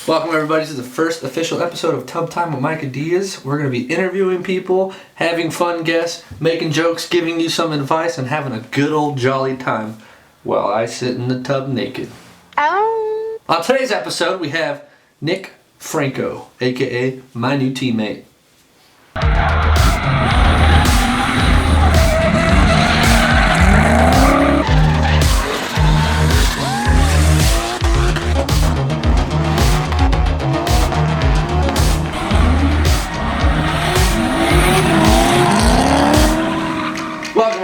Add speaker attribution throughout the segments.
Speaker 1: Welcome everybody to the first official episode of Tub Time with MICAH DIAZ. We're going to be interviewing people, having fun guests, making jokes, giving you some advice, and having a good old jolly time while I sit in the tub naked.
Speaker 2: Ow.
Speaker 1: On today's episode we have Nick Franco, aka my new teammate.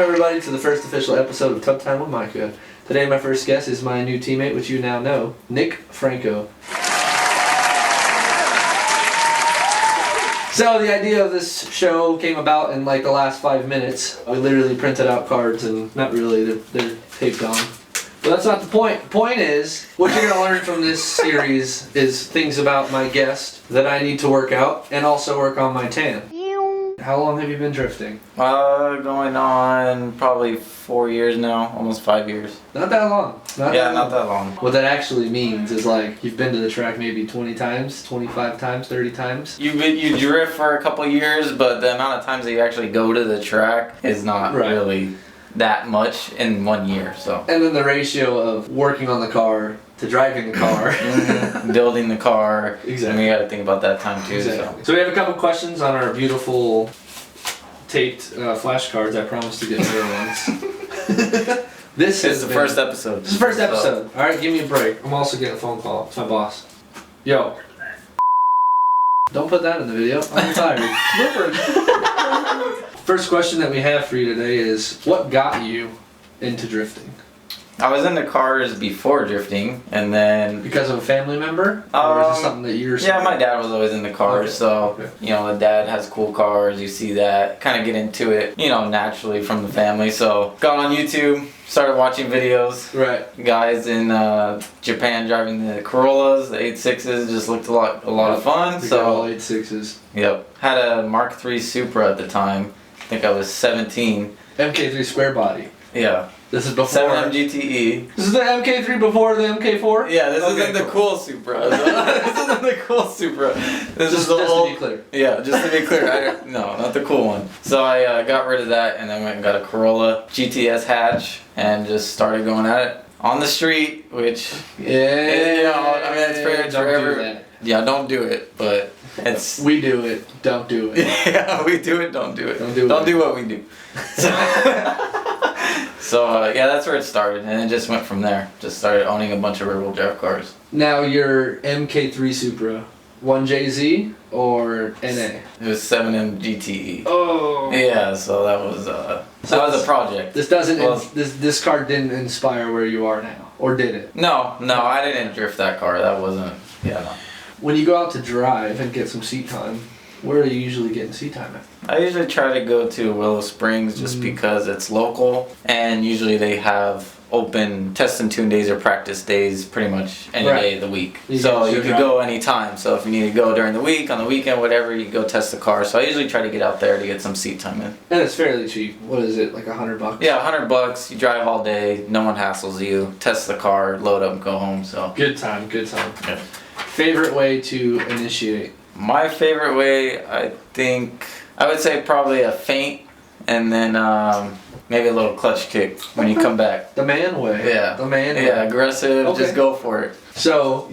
Speaker 1: Everybody to the first official episode of Tub Time with MICAH. Today my first guest is my new teammate, which you now know, Nick Franco. So the idea of this show came about in like the last 5 minutes. We literally printed out cards and not really, they're taped on. But that's not the point. The point is, what you're going to learn from this series is things about my guest that I need to work out and also work on my tan. How long have you been drifting?
Speaker 3: Going on probably 4 years now, almost 5 years.
Speaker 1: Not that long.
Speaker 3: Not that long.
Speaker 1: What that actually means is like you've been to the track maybe 20 times, 25 times, 30 times.
Speaker 3: You drift for a couple years, but the amount of times that you actually go to the track is not really that much in 1 year. So.
Speaker 1: And then the ratio of working on the car to driving the car.
Speaker 3: Building the car.
Speaker 1: Exactly.
Speaker 3: And we got to think about that time too.
Speaker 1: Exactly. So we have a couple questions on our beautiful taped flashcards. I promised to get better ones. This is
Speaker 3: the first episode.
Speaker 1: This is the first episode. So. Alright, give me a break. I'm also getting a phone call. It's my boss. Yo. Don't put that in the video. I'm tired. First question that we have for you today is, what got you into drifting?
Speaker 3: I was into cars before drifting, and then...
Speaker 1: Because of a family member? Or is it something that you're...
Speaker 3: Yeah, my dad was always into cars, so, you know, the dad has cool cars, you see that, kind of get into it, you know, naturally from the family, so got on YouTube, started watching videos.
Speaker 1: Right.
Speaker 3: Guys in Japan driving the Corollas, the 86s, just looked a lot of fun, so...
Speaker 1: All 86s.
Speaker 3: Yep. Had a Mark III Supra at the time, I think I was 17.
Speaker 1: MK3 square body.
Speaker 3: Yeah.
Speaker 1: This is before
Speaker 3: 7 GTE.
Speaker 1: This is the MK3 before the MK4?
Speaker 3: Yeah, this isn't the cool Supra. This isn't the cool Supra. This is the old.
Speaker 1: Just to be clear.
Speaker 3: Yeah, just to be clear. No, not the cool one. So I got rid of that and then went and got a Corolla GTS hatch and just started going at it on the street, which you know, I mean, it's pretty much forever. Yeah, don't do it, but it's.
Speaker 1: We do it. Don't do it.
Speaker 3: Yeah, we do it. Don't do it.
Speaker 1: Don't do it.
Speaker 3: Don't do what we do. So yeah, that's where it started, and it just went from there. Just started owning a bunch of rear-wheel drive cars.
Speaker 1: Now your MK3 Supra, 1JZ or NA?
Speaker 3: It was 7M GTE.
Speaker 1: Oh.
Speaker 3: Yeah, so that was a project.
Speaker 1: This doesn't. This car didn't inspire where you are now, or did it?
Speaker 3: No, I didn't drift that car. That wasn't. Yeah, no.
Speaker 1: When you go out to drive and get some seat time, where are you usually getting seat time at?
Speaker 3: I usually try to go to Willow Springs just because it's local, and usually they have open test and tune days or practice days pretty much any day of the week. So you can go anytime. So if you need to go during the week, on the weekend, whatever, you can go test the car. So I usually try to get out there to get some seat time in.
Speaker 1: And it's fairly cheap. What is it, like $100?
Speaker 3: Yeah, $100. You drive all day, no one hassles you. Test the car, load up, and go home. So
Speaker 1: good time, good time.
Speaker 3: Yeah.
Speaker 1: Favorite way to initiate?
Speaker 3: My favorite way, I think, I would say probably a feint and then maybe a little clutch kick when you come back.
Speaker 1: The man way.
Speaker 3: Yeah.
Speaker 1: The man way.
Speaker 3: Yeah, aggressive.
Speaker 1: Okay.
Speaker 3: Just go for it.
Speaker 1: So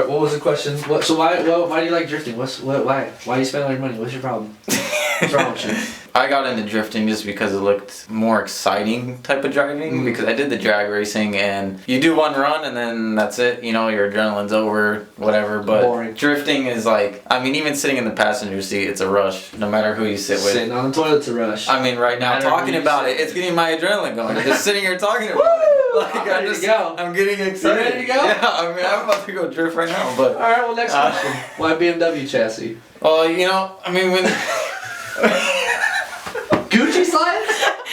Speaker 1: what was the question? So why do you like drifting? Why you spend all your money? What's your problem? What's wrong with you?
Speaker 3: I got into drifting just because it looked more exciting type of driving because I did the drag racing and you do one run and then that's it, you know, your adrenaline's over, whatever, but
Speaker 1: boring.
Speaker 3: Drifting is like, I mean, even sitting in the passenger seat, it's a rush, no matter who you sit with.
Speaker 1: Sitting on the toilet's a rush.
Speaker 3: I mean, right now, talking about it, it's getting my adrenaline going. I'm just sitting here talking about it. Like,
Speaker 1: I'm ready to go.
Speaker 3: I'm getting excited.
Speaker 1: You ready to go?
Speaker 3: Yeah, I mean, I'm about to go drift right now, but...
Speaker 1: Alright, well, next question. Why BMW chassis?
Speaker 3: Well, you know, I mean, when...
Speaker 1: Gucci slides?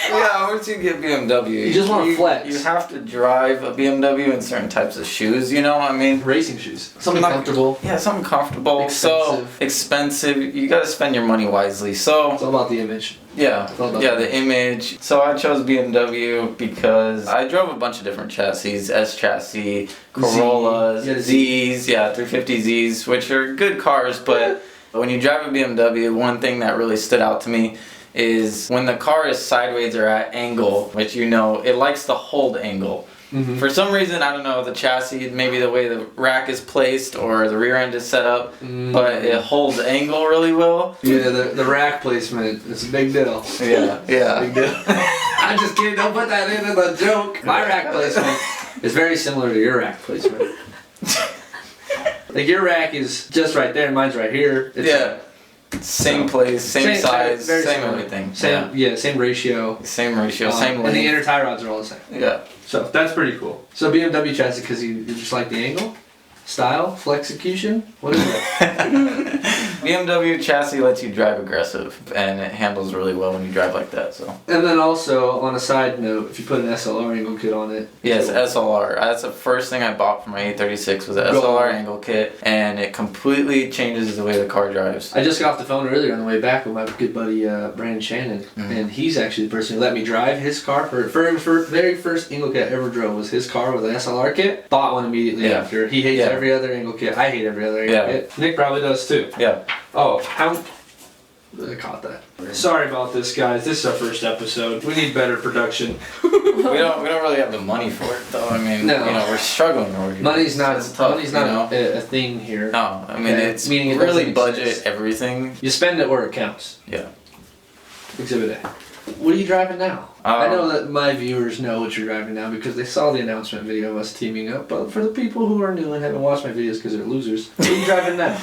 Speaker 3: Yeah, once you get BMW,
Speaker 1: You just wanna flex.
Speaker 3: You have to drive a BMW in certain types of shoes, you know? I mean,
Speaker 1: Racing shoes. Something comfortable.
Speaker 3: Yeah, something comfortable. So expensive. You gotta spend your money wisely. So
Speaker 1: It's all about the image.
Speaker 3: yeah, the image. So I chose BMW because I drove a bunch of different chassis, S chassis, Corollas, Zs, 350Zs, which are good cars, but when you drive a BMW, one thing that really stood out to me is when the car is sideways or at angle, which you know, it likes to hold angle. Mm-hmm. For some reason, I don't know, the chassis, maybe the way the rack is placed or the rear end is set up, but it holds angle really well.
Speaker 1: Yeah, the rack placement is a big deal.
Speaker 3: Yeah.
Speaker 1: Big deal. I'm just kidding, don't put that in as a joke. My rack placement is very similar to your rack placement. Like your rack is just right there and mine's right here.
Speaker 3: Same place, same size, same everything.
Speaker 1: Same ratio.
Speaker 3: Same ratio, same length.
Speaker 1: And the inner tie rods are all the same.
Speaker 3: Yeah.
Speaker 1: So that's pretty cool. So BMW chassis because you just like the angle? Style? Flexecution? What is it?
Speaker 3: BMW chassis lets you drive aggressive and it handles really well when you drive like that. So.
Speaker 1: And then also, on a side note, if you put an SLR angle kit on it.
Speaker 3: Yes, SLR. That's the first thing I bought for my E36 was an SLR angle kit, and it completely changes the way the car drives.
Speaker 1: I just got off the phone earlier on the way back with my good buddy Brandon Shannon, and he's actually the person who let me drive his car. For very first angle kit I ever drove was his car with an SLR kit. Bought one immediately after. He hates every other angle kit. I hate every other angle kit. Nick probably does too.
Speaker 3: Yeah.
Speaker 1: Oh, I caught that. Sorry about this, guys. This is our first episode. We need better production.
Speaker 3: we don't really have the money for it, though. I mean, we're struggling over here.
Speaker 1: Money's not
Speaker 3: tough,
Speaker 1: a thing here.
Speaker 3: No, I mean it's meaning really budget everything.
Speaker 1: You spend it where it counts.
Speaker 3: Yeah.
Speaker 1: Exhibit A. What are you driving now? I know that my viewers know what you're driving now because they saw the announcement video of us teaming up. But for the people who are new and haven't watched my videos because they're losers, what are you driving now?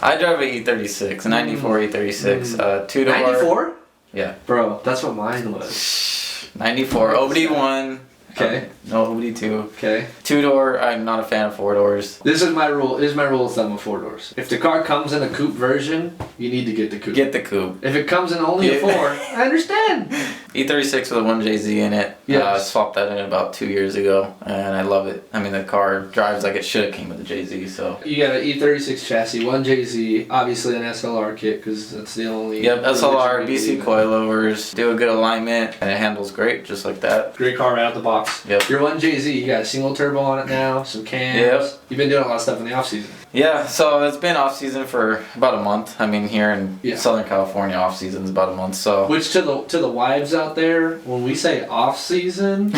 Speaker 3: I drive an E36, a 94 E36, 2-door.
Speaker 1: 94?
Speaker 3: Yeah.
Speaker 1: Bro, that's what mine was.
Speaker 3: 94, OBD1.
Speaker 1: Okay.
Speaker 3: No OBD2.
Speaker 1: Okay.
Speaker 3: 2-door, I'm not a fan of 4-doors.
Speaker 1: This is my rule. This is my rule of thumb with 4-doors. If the car comes in a coupe version, you need to get the coupe.
Speaker 3: Get the coupe.
Speaker 1: If it comes in only a 4, I understand.
Speaker 3: E36 with a 1JZ in it. Yeah. I swapped that in about 2 years ago, and I love it. I mean, the car drives like it should have came with the JZ, so.
Speaker 1: You got an E36 chassis, 1JZ, obviously an SLR kit, because that's the only...
Speaker 3: Yep, SLR, BC coilovers, do a good alignment, and it handles great, just like that.
Speaker 1: Great car right out the box.
Speaker 3: Yep.
Speaker 1: Your 1JZ, you got a single turbo on it now, some cams. Yep. You've been doing a lot of stuff in the off season.
Speaker 3: Yeah, so it's been off season for about a month. I mean, here in Southern California, off season's about a month. So.
Speaker 1: Which to the wives out there, when we say off season,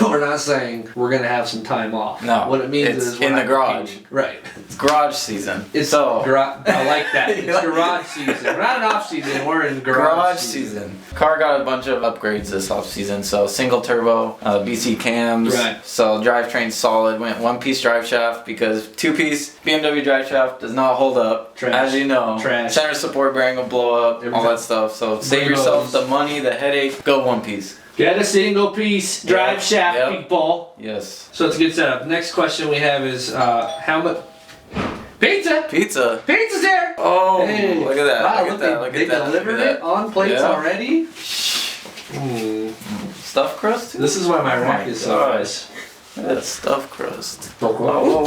Speaker 1: we're not saying we're gonna have some time off.
Speaker 3: No.
Speaker 1: What it means is
Speaker 3: in the garage.
Speaker 1: Competing. Right.
Speaker 3: It's garage season.
Speaker 1: It's I like that. It's garage season. We're not in off season. We're in garage season.
Speaker 3: Car got a bunch of upgrades this off season. So single turbo, BC cams.
Speaker 1: Right.
Speaker 3: So drivetrain's solid. Went 1-piece drive shaft because 2-piece BMW drive shaft does not hold up.
Speaker 1: Trash.
Speaker 3: As you know.
Speaker 1: Trash.
Speaker 3: Center support bearing will blow up. All that stuff. So save yourself the money, the headache. Go 1-piece.
Speaker 1: Get a single piece drive shaft, people.
Speaker 3: Yes.
Speaker 1: So it's a good setup. Next question we have is how much pizza?
Speaker 3: Pizza's
Speaker 1: there.
Speaker 3: Oh, hey. Look at that!
Speaker 1: Wow,
Speaker 3: look at that! Look
Speaker 1: they
Speaker 3: at that!
Speaker 1: delivered it on plates already.
Speaker 3: Stuffed crust too?
Speaker 1: This is why my rack is so nice.
Speaker 3: Look at that stuffed crust.
Speaker 1: Whoa!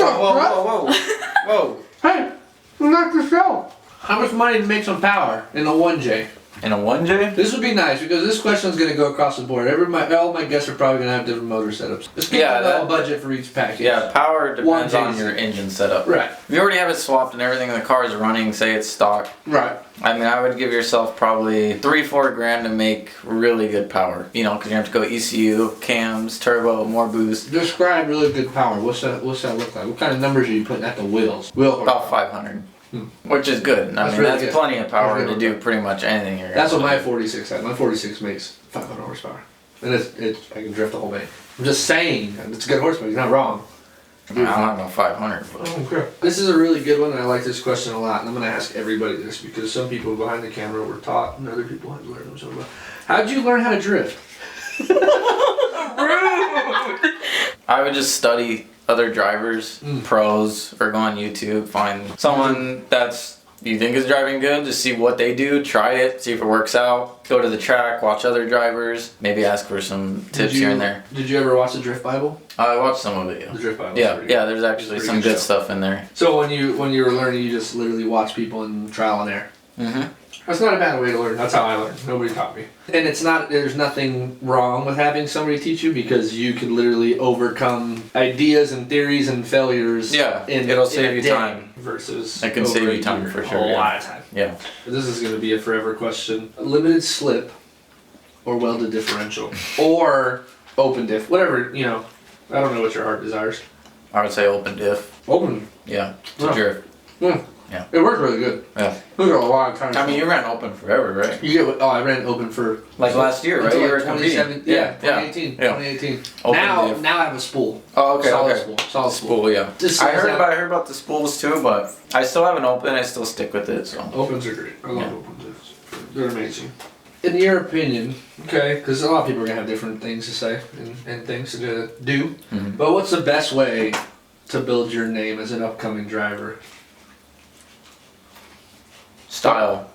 Speaker 1: Hey, knock this out. How much money to make some power in a 1J?
Speaker 3: In a 1J?
Speaker 1: This would be nice because this question is going to go across the board. All my guests are probably going to have different motor setups. Let's get a budget for each package.
Speaker 3: Yeah, power depends on your engine setup.
Speaker 1: Right.
Speaker 3: If you already have it swapped and everything, the car is running, say it's stock.
Speaker 1: Right.
Speaker 3: I mean, I would give yourself probably $3-4 grand to make really good power. You know, because you have to go ECU, cams, turbo, more boost.
Speaker 1: Describe really good power. What's that look like? What kind of numbers are you putting at the wheels?
Speaker 3: About 500. Which is good. I mean, that's plenty of power to do pretty much anything you're
Speaker 1: That's what my 46 had. My 46 makes 500 horsepower. And I can drift the whole thing. I'm just saying, it's a good horsepower. He's not wrong.
Speaker 3: I don't know 500. But.
Speaker 1: Okay. This is a really good one, and I like this question a lot. And I'm going to ask everybody this because some people behind the camera were taught, and other people had to learn themselves. How'd you learn how to drift?
Speaker 3: I would just study other drivers, pros, or go on YouTube, find someone that's you think it's driving good, just see what they do, try it, see if it works out. Go to the track, watch other drivers, maybe ask for some tips here and there.
Speaker 1: Did you ever watch the Drift Bible?
Speaker 3: I watched some of it, yeah.
Speaker 1: The Drift Bible.
Speaker 3: Yeah, there's actually some good stuff in there.
Speaker 1: So when you were learning, you just literally watch people in trial and error.
Speaker 3: Mm-hmm.
Speaker 1: That's not a bad way to learn. That's how I learned. Nobody taught me. And there's nothing wrong with having somebody teach you because you can literally overcome ideas and theories and failures.
Speaker 3: Yeah, it'll save you time.
Speaker 1: Versus
Speaker 3: it can save you time for sure.
Speaker 1: A lot of time.
Speaker 3: Yeah.
Speaker 1: This is going to be a forever question. Limited slip or welded differential or open diff. Whatever, I don't know what your heart desires.
Speaker 3: I would say open diff.
Speaker 1: Open?
Speaker 3: Yeah, to drift.
Speaker 1: Yeah.
Speaker 3: Yeah.
Speaker 1: It worked really good.
Speaker 3: Yeah.
Speaker 1: Took a lot of time.
Speaker 3: I mean, you ran open forever, right?
Speaker 1: I ran open for
Speaker 3: last year, right? You were competing.
Speaker 1: Yeah, 2018.
Speaker 3: Yeah.
Speaker 1: 2018.
Speaker 3: Open
Speaker 1: Now I have a spool.
Speaker 3: Oh, okay.
Speaker 1: Solid
Speaker 3: spool, yeah.
Speaker 1: I
Speaker 3: heard about the spools too, but I still have an open. I still stick with it. So
Speaker 1: opens are great. I love opens. They're amazing. In your opinion, okay, because a lot of people are gonna have different things to say and things to do.
Speaker 3: Mm-hmm.
Speaker 1: But what's the best way to build your name as an upcoming driver?
Speaker 3: Style.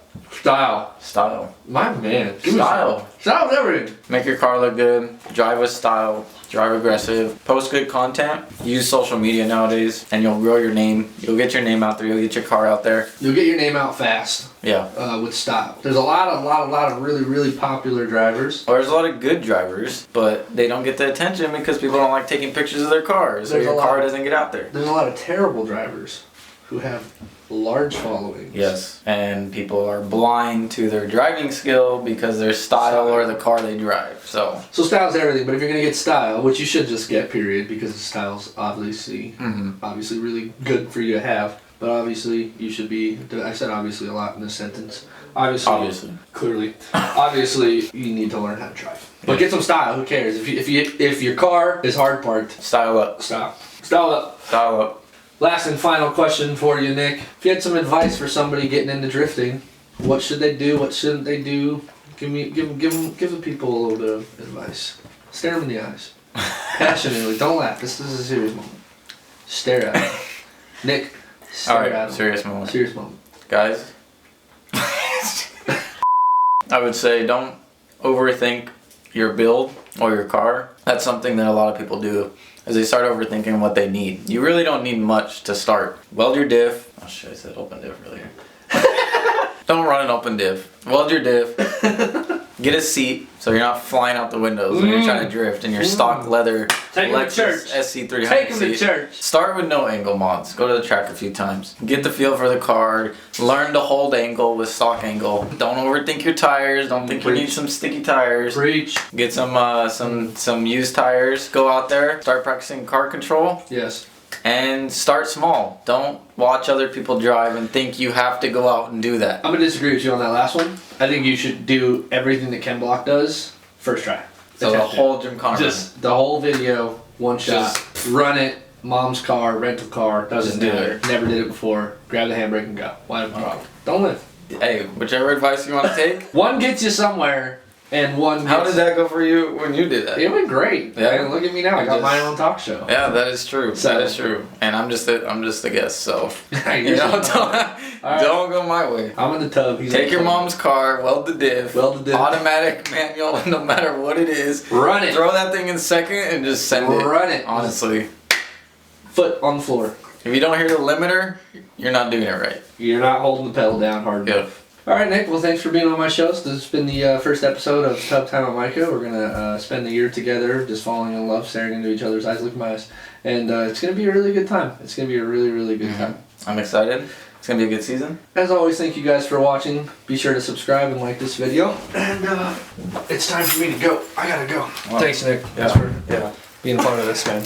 Speaker 1: My man.
Speaker 3: Style.
Speaker 1: Style's everything.
Speaker 3: Make your car look good. Drive with style. Drive aggressive. Post good content. Use social media nowadays, and you'll grow your name. You'll get your name out there. You'll get your car out there.
Speaker 1: You'll get your name out fast.
Speaker 3: Yeah.
Speaker 1: With style. There's a lot of really, really popular drivers.
Speaker 3: Or there's a lot of good drivers, but they don't get the attention because people don't like taking pictures of their cars, so your car doesn't get out there.
Speaker 1: There's a lot of terrible drivers who have large followings.
Speaker 3: Yes, and people are blind to their driving skill because their style or the car they drive. So
Speaker 1: style's everything, but if you're gonna get style, which you should just get, period, because style's obviously really good for you to have. But obviously, you should be. I said obviously a lot in this sentence. Obviously. Clearly. Obviously, you need to learn how to drive. But get some style. Who cares? If your car is hard parked,
Speaker 3: style up.
Speaker 1: Style up. Last and final question for you, Nick. If you had some advice for somebody getting into drifting, what should they do? What shouldn't they do? Give the people a little bit of advice. Stare them in the eyes, passionately. Don't laugh. This is a serious moment. Stare at them. Nick. Stare at them.
Speaker 3: Serious moment.
Speaker 1: Serious moment.
Speaker 3: Guys, I would say don't overthink your build or your car. That's something that a lot of people do. As they start overthinking what they need. You really don't need much to start. Weld your diff. Oh shit, I said open diff earlier. Don't run an open diff. Weld your diff. Get a seat so you're not flying out the windows when you're trying to drift in your stock leather Lexus SC300
Speaker 1: Take them to
Speaker 3: seat.
Speaker 1: church.
Speaker 3: Start with no angle mods. Go to the track a few times. Get the feel for the car. Learn to hold angle with stock angle. Don't overthink your tires. Don't think you need some sticky tires.
Speaker 1: Preach.
Speaker 3: Get some used tires. Go out there. Start practicing car control.
Speaker 1: Yes.
Speaker 3: And start small. Don't watch other people drive and think you have to go out and do that.
Speaker 1: I'm gonna disagree with you on that last one. I think you should do everything that Ken Block does first try.
Speaker 3: So the whole Jim Connor.
Speaker 1: Just the whole video, one shot. Run it. Mom's car, rental car, doesn't matter. Never did it before. Grab the handbrake and go. Why have a problem? Don't live.
Speaker 3: Hey, whichever advice you want to take.
Speaker 1: One gets you somewhere, and one.
Speaker 3: How did that go for you when you did that?
Speaker 1: It went great.
Speaker 3: Yeah.
Speaker 1: And look at me now. I got my own talk show.
Speaker 3: Yeah, that is true.
Speaker 1: So,
Speaker 3: that is true. And I'm just a guest, so
Speaker 1: you
Speaker 3: know, don't go my way.
Speaker 1: I'm in the tub.
Speaker 3: Take your mom's car, weld the diff, automatic, manual, no matter what it is.
Speaker 1: Run it.
Speaker 3: Throw that thing in second and just send it.
Speaker 1: Run it.
Speaker 3: Honestly.
Speaker 1: Foot on the floor.
Speaker 3: If you don't hear the limiter, you're not doing it right.
Speaker 1: You're not holding the pedal down hard enough. All right, Nick. Well, thanks for being on my show. So this has been the first episode of Tub Time at MICAH. We're gonna spend the year together, just falling in love, staring into each other's eyes. Look at my eyes, and it's gonna be a really good time. It's gonna be a really, really good time.
Speaker 3: I'm excited. It's gonna be a good season.
Speaker 1: As always, thank you guys for watching. Be sure to subscribe and like this video. And it's time for me to go. I gotta go.
Speaker 3: Well,
Speaker 1: thanks, Nick.
Speaker 3: Yeah.
Speaker 1: Thanks for being part of this, man.